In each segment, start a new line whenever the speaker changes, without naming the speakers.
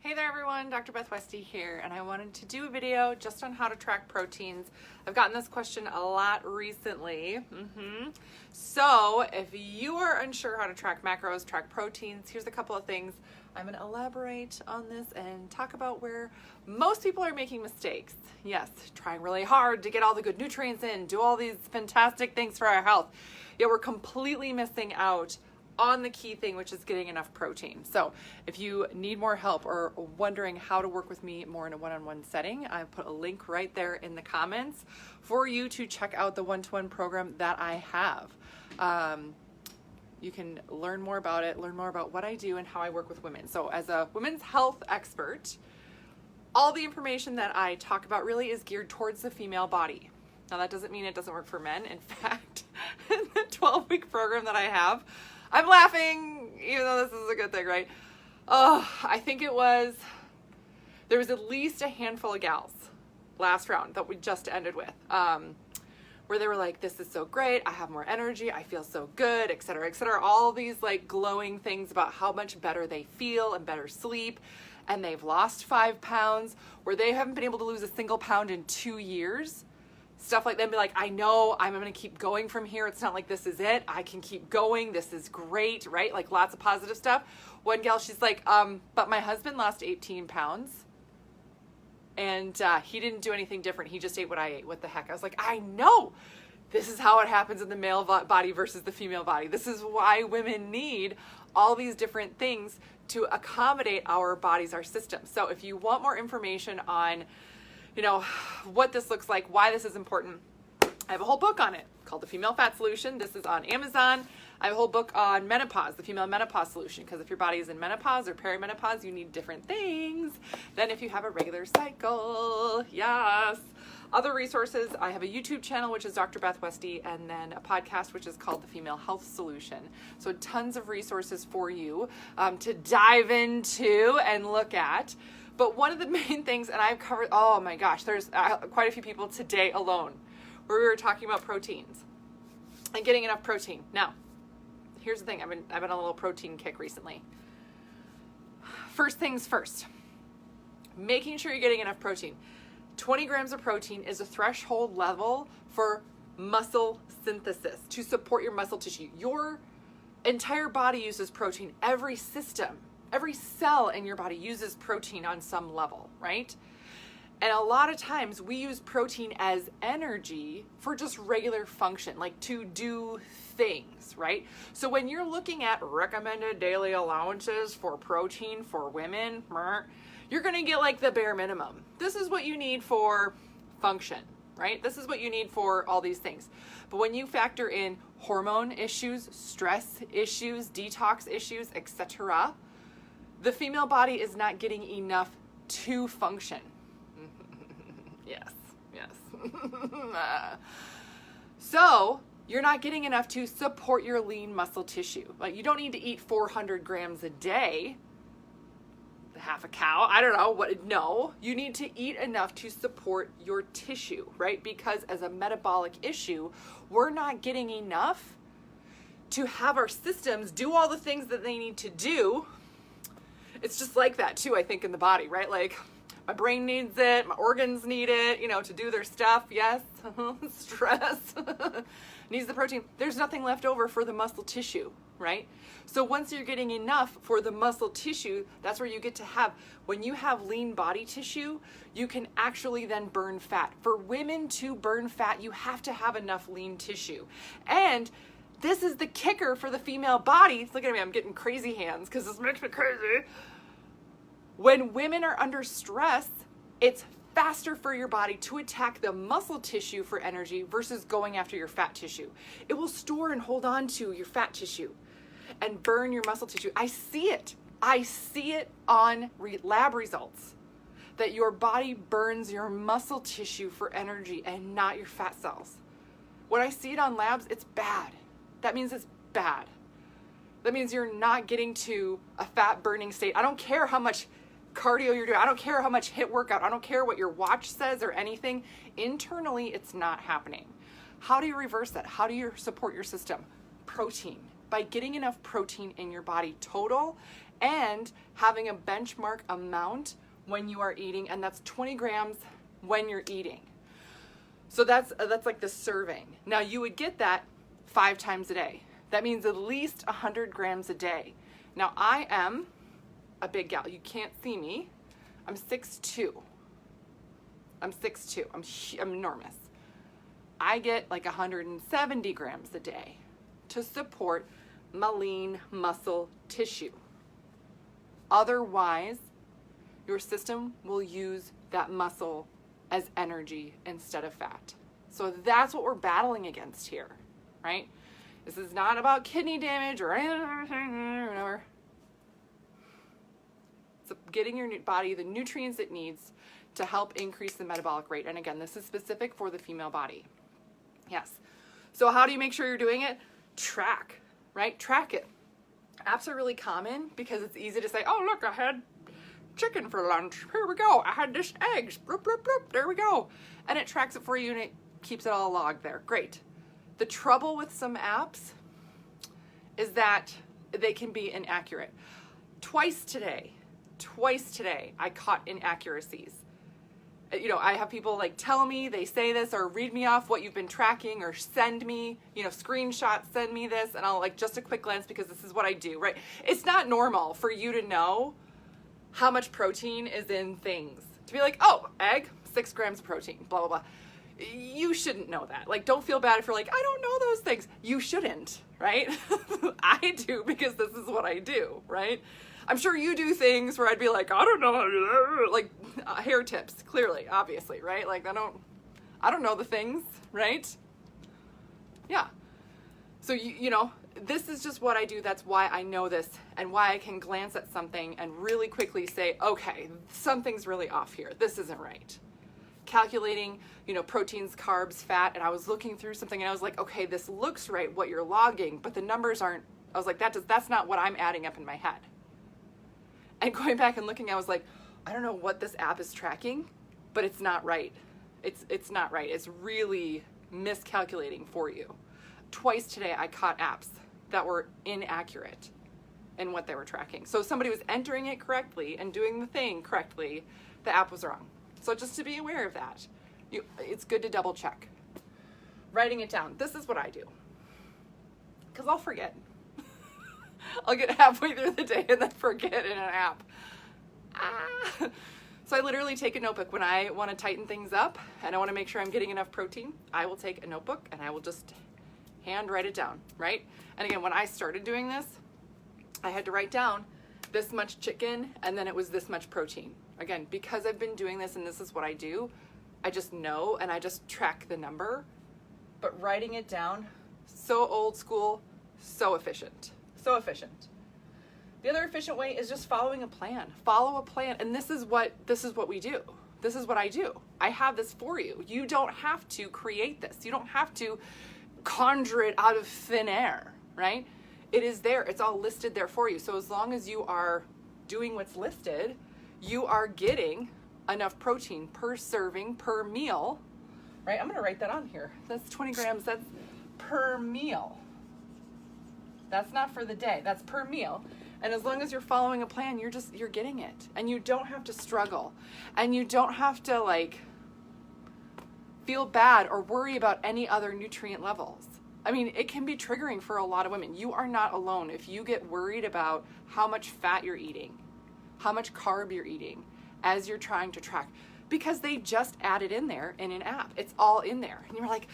Hey there everyone, Dr. Beth Westy here, and I wanted to do a video just on how to track proteins. I've gotten this question a lot recently. So if you are unsure how to track macros, track proteins, here's a couple of things. I'm going to elaborate on this and talk about where most people are making mistakes. Yes, trying really hard to get all the good nutrients in, do all these fantastic things for our health. Yet we're completely missing out on the key thing, which is getting enough protein. So if you need more help or wondering how to work with me more in a one-on-one setting, I've put a link right there in the comments for you to check out the one-to-one program that I have. You can learn more about it, learn more about what I do and how I work with women. So as a women's health expert, all the information that I talk about really is geared towards the female body. Now that doesn't mean it doesn't work for men. In fact, in the 12-week program that I have, I'm laughing, even though this is a good thing, right? Oh, I think there was at least a handful of gals last round that we just ended with, where they were like, this is so great, I have more energy, I feel so good, et cetera, all these like glowing things about how much better they feel and better sleep, and they've lost 5 pounds, where they haven't been able to lose a single pound in 2 years. Stuff like that, be like, I know I'm gonna keep going from here. It's not like this is it. I can keep going. This is great, right? Like lots of positive stuff. One gal, she's like, but my husband lost 18 pounds and he didn't do anything different. He just ate what I ate. What the heck? I was like, I know. This is how it happens in the male body versus the female body. This is why women need all these different things to accommodate our bodies, our systems. So if you want more information on what this looks like, why this is important, I have a whole book on it called The Female Fat Solution. This is on Amazon. I have a whole book on menopause, the female menopause solution, because if your body is in menopause or perimenopause, you need different things than if you have a regular cycle. Yes. Other resources, I have a YouTube channel, which is Dr. Beth Westy, and then a podcast, which is called The Female Health Solution. So tons of resources for you to dive into and look at. But one of the main things, and I've covered, oh my gosh, there's quite a few people today alone where we were talking about proteins and getting enough protein. Now, here's the thing, I've been on a little protein kick recently. First things first, making sure you're getting enough protein. 20 grams of protein is a threshold level for muscle synthesis to support your muscle tissue. Your entire body uses protein. Every system, every cell in your body uses protein on some level, right? And a lot of times we use protein as energy for just regular function, like to do things, right? So when you're looking at recommended daily allowances for protein for women, you're gonna get like the bare minimum. This is what you need for function, right? This is what you need for all these things. But when you factor in hormone issues, stress issues, detox issues, etc., the female body is not getting enough to function. Yes. So you're not getting enough to support your lean muscle tissue. Like you don't need to eat 400 grams a day, half a cow, I don't know what, no, you need to eat enough to support your tissue, right? Because as a metabolic issue, we're not getting enough to have our systems do all the things that they need to do. It's just like that too, I think, in the body, right? Like my brain needs it, my organs need it, to do their stuff. Yes, stress needs the protein. There's nothing left over for the muscle tissue, right? So once you're getting enough for the muscle tissue, that's where you get to have, when you have lean body tissue, you can actually then burn fat. For women to burn fat, you have to have enough lean tissue. And this is the kicker for the female body. Look at me, I'm getting crazy hands because this makes me crazy. When women are under stress, it's faster for your body to attack the muscle tissue for energy versus going after your fat tissue. It will store and hold on to your fat tissue and burn your muscle tissue. I see it. I see it on lab results that your body burns your muscle tissue for energy and not your fat cells. When I see it on labs, it's bad. That means it's bad. That means you're not getting to a fat burning state. I don't care how much cardio you're doing. I don't care how much HIIT workout. I don't care what your watch says or anything. Internally, it's not happening. How do you reverse that? How do you support your system? Protein. By getting enough protein in your body total and having a benchmark amount when you are eating, and that's 20 grams when you're eating. So that's like the serving. Now you would get that 5 times a day. That means at least 100 grams a day. Now I am a big gal. You can't see me. I'm 6'2". I'm 6'2". I'm enormous. I get like 170 grams a day to support my lean muscle tissue. Otherwise, your system will use that muscle as energy instead of fat. So that's what we're battling against here, right? This is not about kidney damage or anything. It's getting your body the nutrients it needs to help increase the metabolic rate. And again, this is specific for the female body. Yes. So how do you make sure you're doing it? Track, right? Track it. Apps are really common because it's easy to say, oh, look, I had chicken for lunch. Here we go. I had this eggs. Bloop, bloop, bloop. There we go. And it tracks it for you and it keeps it all logged there. Great. The trouble with some apps is that they can be inaccurate. Twice today, I caught inaccuracies. You know, I have people like tell me, they say this or read me off what you've been tracking or send me, you know, screenshots, send me this, and I'll like just a quick glance because this is what I do, right? It's not normal for you to know how much protein is in things. To be like, oh, egg, 6 grams of protein, blah, blah, blah. You shouldn't know that. Like, don't feel bad if you're like, I don't know those things. You shouldn't, right? I do because this is what I do, right? I'm sure you do things where I'd be like, I don't know how to do that. Like hair tips, clearly, obviously, right? Like I don't know the things, right? Yeah. So you know, this is just what I do. That's why I know this and why I can glance at something and really quickly say, okay, something's really off here. This isn't right. Calculating, you know, proteins, carbs, fat, and I was looking through something and I was like, okay, this looks right, what you're logging, but the numbers aren't. I was like, that's not what I'm adding up in my head. And going back and looking, I was like, I don't know what this app is tracking, but it's not right. It's not right. It's really miscalculating for you. Twice today, I caught apps that were inaccurate in what they were tracking. So somebody was entering it correctly and doing the thing correctly. The app was wrong. So just to be aware of that, it's good to double check. Writing it down. This is what I do. Because I'll forget. I'll get halfway through the day and then forget in an app. So I literally take a notebook when I want to tighten things up and I want to make sure I'm getting enough protein. I will take a notebook and I will just hand write it down, right? And again, when I started doing this, I had to write down this much chicken and then it was this much protein. Again, because I've been doing this and this is what I do, I just know and I just track the number. But writing it down, so old school, so efficient. So efficient. The other efficient way is just following a plan. Follow a plan. And this is what we do. This is what I do. I have this for you. You don't have to create this. You don't have to conjure it out of thin air, right? It is there. It's all listed there for you. So as long as you are doing what's listed, you are getting enough protein per serving, per meal, right? I'm going to write that on here. That's 20 grams. That's per meal. That's not for the day. That's per meal. And as long as you're following a plan, you're getting it. And you don't have to struggle. And you don't have to like feel bad or worry about any other nutrient levels. I mean, it can be triggering for a lot of women. You are not alone if you get worried about how much fat you're eating, how much carb you're eating as you're trying to track, because they just add it in there in an app. It's all in there. And you're like,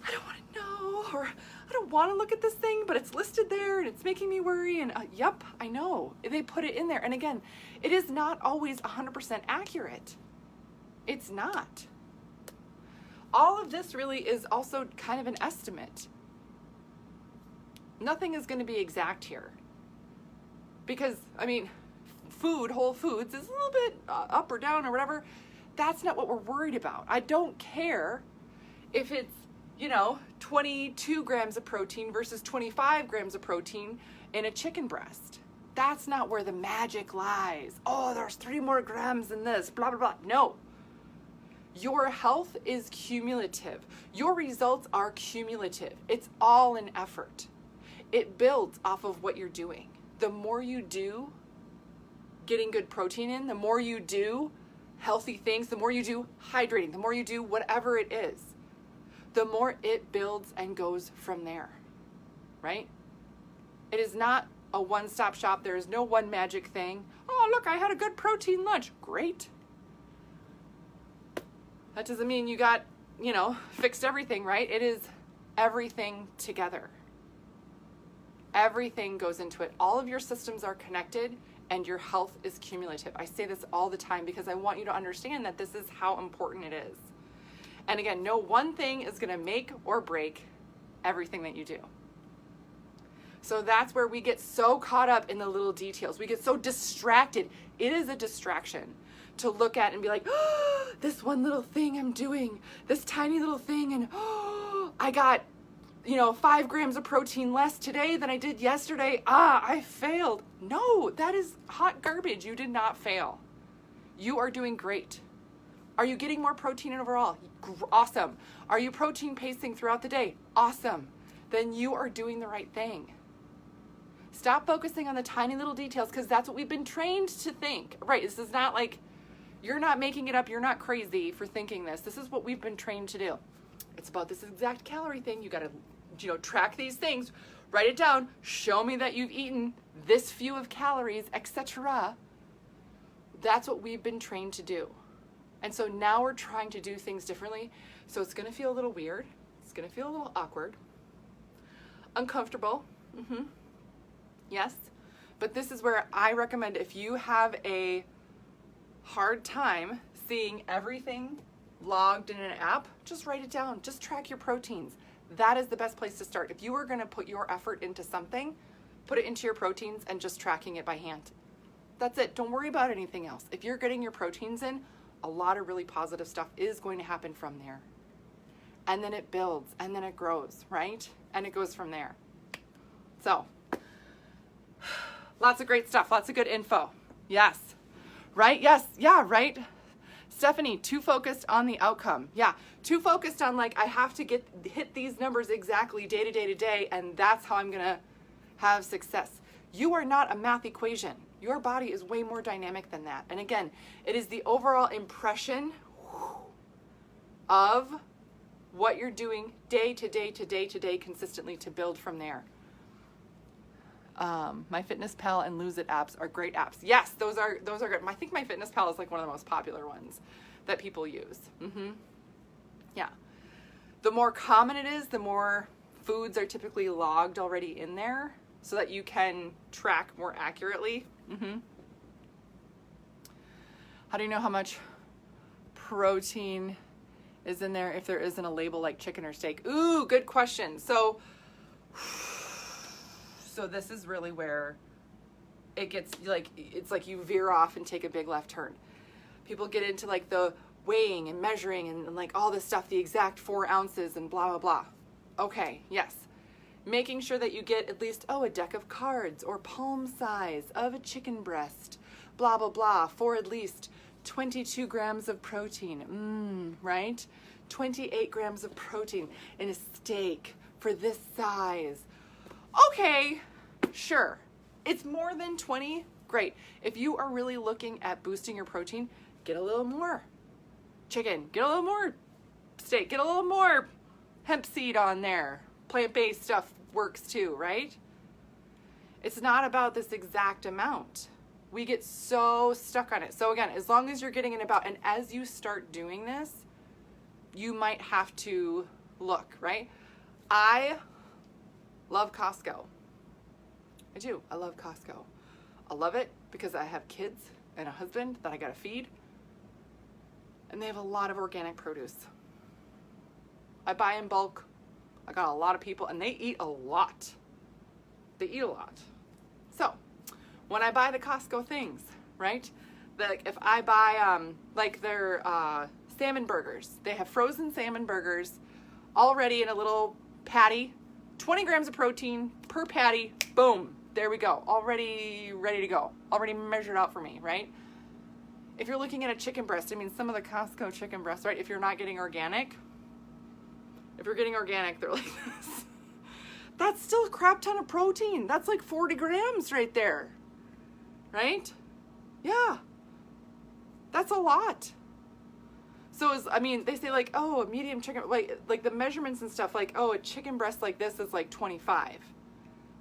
I don't want to know, or I don't want to look at this thing, but it's listed there and it's making me worry. And yep, I know. They put it in there. And again, it is not always 100% accurate. It's not. All of this really is also kind of an estimate. Nothing is going to be exact here. Because, I mean, food, whole foods, is a little bit up or down or whatever. That's not what we're worried about. I don't care if it's, 22 grams of protein versus 25 grams of protein in a chicken breast. That's not where the magic lies. Oh, there's 3 more grams in this, blah, blah, blah. No. Your health is cumulative. Your results are cumulative. It's all an effort. It builds off of what you're doing. The more you do, getting good protein in, the more you do healthy things, the more you do hydrating, the more you do whatever it is, the more it builds and goes from there, right? It is not a one-stop shop. There is no one magic thing. Oh, look, I had a good protein lunch. Great. That doesn't mean you got, fixed everything, right? It is everything together. Everything goes into it. All of your systems are connected and your health is cumulative. I say this all the time because I want you to understand that this is how important it is. And again, no one thing is going to make or break everything that you do. So that's where we get so caught up in the little details. We get so distracted. It is a distraction to look at and be like, oh, this one little thing I'm doing, this tiny little thing, and I got 5 grams of protein less today than I did yesterday. I failed. No, that is hot garbage. You did not fail. You are doing great. Are you getting more protein in overall? Awesome. Are you protein pacing throughout the day? Awesome. Then you are doing the right thing. Stop focusing on the tiny little details because that's what we've been trained to think. Right, this is not like, you're not making it up. You're not crazy for thinking this. This is what we've been trained to do. It's about this exact calorie thing. You got to, track these things, write it down, show me that you've eaten this few of calories, etc. That's what we've been trained to do. And so now we're trying to do things differently. So it's going to feel a little weird. It's going to feel a little awkward, uncomfortable. Yes. But this is where I recommend, if you have a hard time seeing everything logged in an app, just write it down. Just track your proteins. That is the best place to start. If you are going to put your effort into something, put it into your proteins and just tracking it by hand. That's it. Don't worry about anything else. If you're getting your proteins in, a lot of really positive stuff is going to happen from there. And then it builds and then it grows, right? And it goes from there. So, lots of great stuff. Lots of good info. Yes. Right? Yes. Yeah, right? Stephanie, too focused on the outcome. Yeah, too focused on I have to hit these numbers exactly day to day to day, and that's how I'm going to have success. You are not a math equation. Your body is way more dynamic than that. And again, it is the overall impression of what you're doing day to day to day to day consistently to build from there. MyFitnessPal and Lose It apps are great apps. Yes, those are good. I think MyFitnessPal is one of the most popular ones that people use. Yeah. The more common it is, the more foods are typically logged already in there so that you can track more accurately. How do you know how much protein is in there if there isn't a label like chicken or steak? Ooh, good question. So this is really where it gets it's like you veer off and take a big left turn. People get into the weighing and measuring and all this stuff, the exact 4 ounces and blah, blah, blah. Okay, yes. Making sure that you get at least, a deck of cards or palm size of a chicken breast, blah, blah, blah, for at least 22 grams of protein. Right? 28 grams of protein in a steak for this size. Okay, sure. It's more than 20. Great. If you are really looking at boosting your protein, get a little more chicken, get a little more steak, get a little more hemp seed on there. Plant-based stuff works too, right? It's not about this exact amount. We get so stuck on it. So again, as long as you're getting it about, and as you start doing this, you might have to look, right? I love Costco. I do. I love Costco. I love it because I have kids and a husband that I gotta feed. And they have a lot of organic produce. I buy in bulk. I got a lot of people and they eat a lot. They eat a lot. So when I buy the Costco things, right? If I buy their salmon burgers, they have frozen salmon burgers already in a little patty, 20 grams of protein per patty, boom, there we go, already ready to go, already measured out for me, right? If you're looking at a chicken breast, some of the Costco chicken breasts, right, if you're not getting organic, if you're getting organic, they're like this. That's still a crap ton of protein. That's 40 grams right there, right? Yeah. That's a lot. So they say like, oh, a medium chicken, like the measurements and stuff, like, oh, a chicken breast like this is like 25.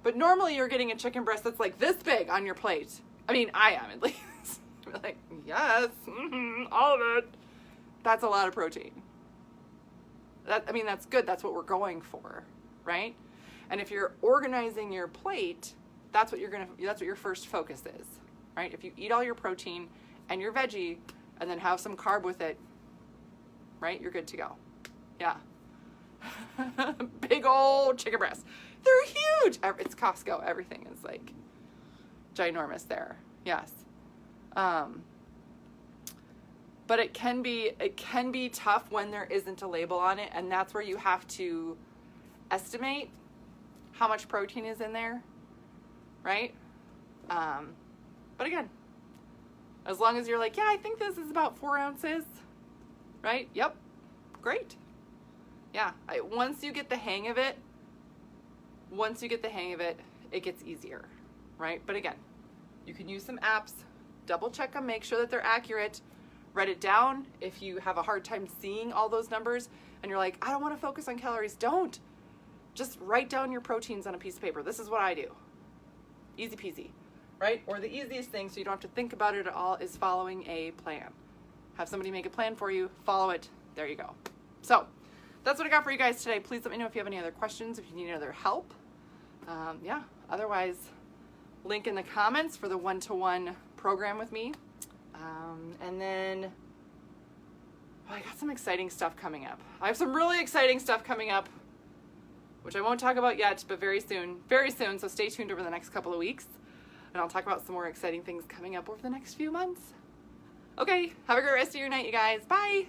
But normally you're getting a chicken breast that's like this big on your plate. I mean, I am at least. Like, yes, all of it. That's a lot of protein. That's good. That's what we're going for, right? And if you're organizing your plate, that's what your first focus is, right? If you eat all your protein and your veggie and then have some carb with it, right? You're good to go. Yeah. Big old chicken breasts. They're huge. It's Costco. Everything is like ginormous there. Yes. But it can be tough when there isn't a label on it, and that's where you have to estimate how much protein is in there, right? But again, as long as you're like, yeah, I think this is about 4 ounces, right? Yep, great. Yeah, once you get the hang of it, it gets easier, right? But again, you can use some apps, double check them, make sure that they're accurate, write it down. If you have a hard time seeing all those numbers and you're like, I don't want to focus on calories, don't. Just write down your proteins on a piece of paper. This is what I do. Easy peasy, right? Or the easiest thing, so you don't have to think about it at all, is following a plan. Have somebody make a plan for you, follow it, there you go. So that's what I got for you guys today. Please let me know if you have any other questions, if you need any other help. Yeah, otherwise, link in the comments for the one-to-one program with me. And then, I got some exciting stuff coming up. I have some really exciting stuff coming up, which I won't talk about yet, but very soon, so stay tuned over the next couple of weeks, and I'll talk about some more exciting things coming up over the next few months. Okay, have a great rest of your night, you guys. Bye!